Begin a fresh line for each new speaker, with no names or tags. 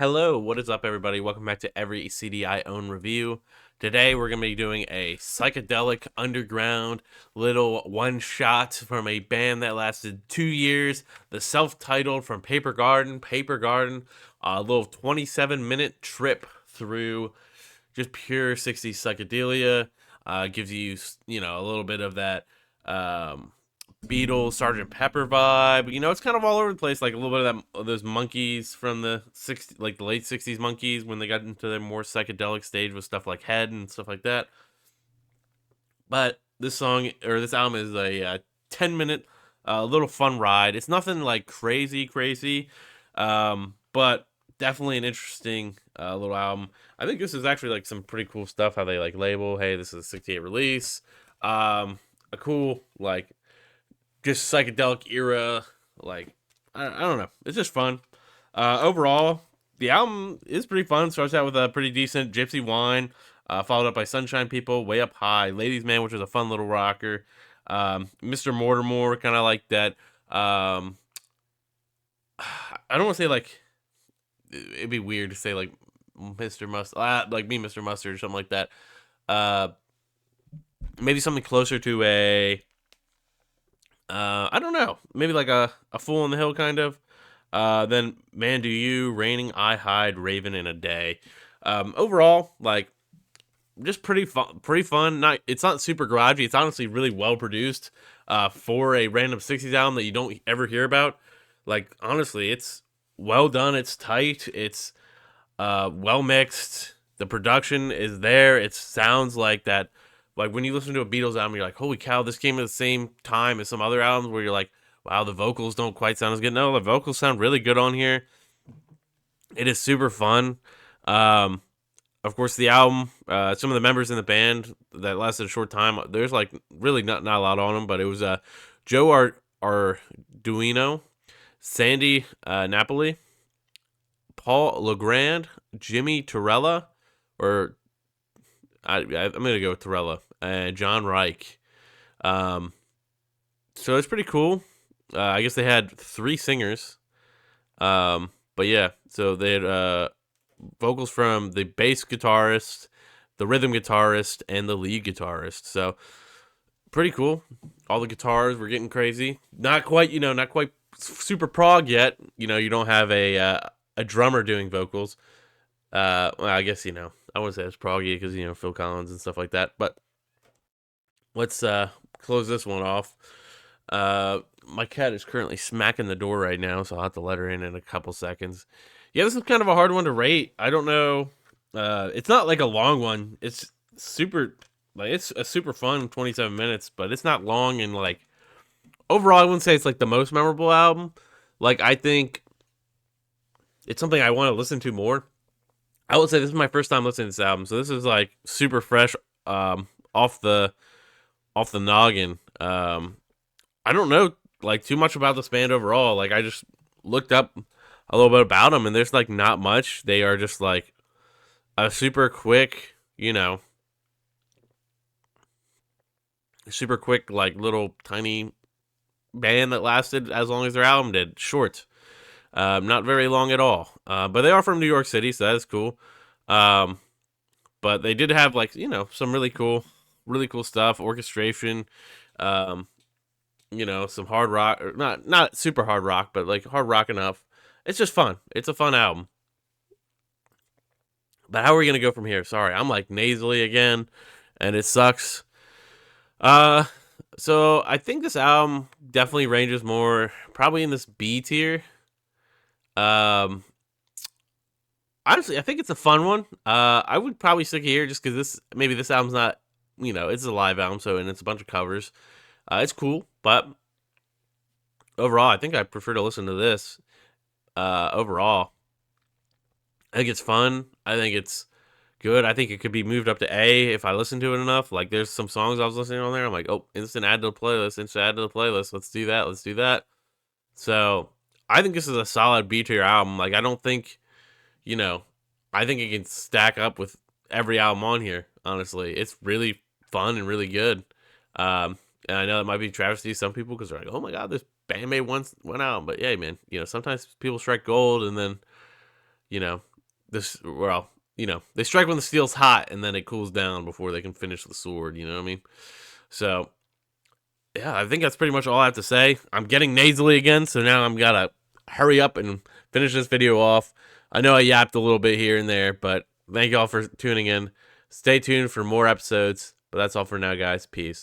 Hello, what is up, everybody? Welcome back to Every CD I Own review. Today, we're going to be doing a psychedelic underground little one shot from a band that lasted 2 years. The self titled from Paper Garden. Paper Garden, a little 27-minute trip through just pure 60s psychedelia. Gives you, a little bit of that. Beatles, Sergeant Pepper vibe. It's kind of all over the place. Like a little bit of that, those monkeys from the like the late '60s monkeys when they got into their more psychedelic stage with stuff like Head and stuff like that. But this album is a 10-minute, little fun ride. It's nothing like crazy, but definitely an interesting little album. I think this is actually like some pretty cool stuff. How they like label, hey, this is a '68 release. A cool like just psychedelic era. Like I don't know, it's just fun. Overall, the album is pretty fun. Starts out with a pretty decent Gypsy Wine, followed up by Sunshine People, Way Up High, Ladies Man, which is a fun little rocker. Mr. Mortimer, kind of like that. I don't want to say like it'd be weird to say like Mr. Mustard, like me, Mr. Mustard, or something like that. Maybe something closer to a I don't know. Maybe like a Fool on the Hill kind of. Then Man Do You, Raining, I Hide, Raven in a Day. Overall, like just pretty fun. Pretty fun. It's not super garagey. It's honestly really well produced. For a random '60s album that you don't ever hear about. Like honestly, it's well done. It's tight. It's well mixed. The production is there. It sounds like that. Like when you listen to a Beatles album, you're like, holy cow, this came at the same time as some other albums where you're like, wow, the vocals don't quite sound as good. No, the vocals sound really good on here. It is super fun. Of course, the album, some of the members in the band that lasted a short time, there's like really not a lot on them, but it was Joe Arduino, Sandy Napoli, Paul Legrand, Jimmy Torella, or I'm gonna go with Torella and John Reich. So it's pretty cool. I guess they had 3 singers. But yeah, so they had vocals from the bass guitarist, the rhythm guitarist, and the lead guitarist. So pretty cool. All the guitars were getting crazy. Not quite super prog yet. You don't have a drummer doing vocals. Well, I guess I wouldn't say it's proggy because Phil Collins and stuff like that. But let's close this one off. My cat is currently smacking the door right now, so I'll have to let her in a couple seconds. Yeah, this is kind of a hard one to rate. I don't know. It's not like a long one. It's it's a super fun 27 minutes, but it's not long, and like overall, I wouldn't say it's like the most memorable album. Like I think it's something I want to listen to more. I would say this is my first time listening to this album, so this is like super fresh, off the noggin. I don't know like too much about this band overall. Like I just looked up a little bit about them, and there's like not much. They are just like a super quick, like little tiny band that lasted as long as their album did. Short, not very long at all. But they are from New York City, so that is cool. But they did have like some really cool stuff, orchestration. Some hard rock, or not super hard rock, but like hard rock enough. It's just fun. It's a fun album. But how are we gonna go from here? Sorry, I'm like nasally again, and it sucks. Uh, so I think this album definitely ranges more, probably in this B tier. Um, Honestly, I think it's a fun one. I would probably stick here just because this album's not, it's a live album, and it's a bunch of covers. It's cool, but overall, I think I prefer to listen to this. Overall, I think it's fun. I think it's good. I think it could be moved up to A if I listen to it enough. Like, there's some songs I was listening on there. I'm like, oh, instant add to the playlist. Instant add to the playlist. Let's do that. Let's do that. So I think this is a solid B tier album. Like, I don't think, you know, I think it can stack up with every album on here. Honestly, it's really fun and really good. And I know it might be travesty to some people because they're like, "Oh my god, this band made one album." But yeah, man, sometimes people strike gold, and then this, well, they strike when the steel's hot, and then it cools down before they can finish the sword. You know what I mean? So yeah, I think that's pretty much all I have to say. I'm getting nasally again, so now I'm gotta hurry up and finish this video off. I know I yapped a little bit here and there, but thank you all for tuning in. Stay tuned for more episodes. But that's all for now, guys. Peace.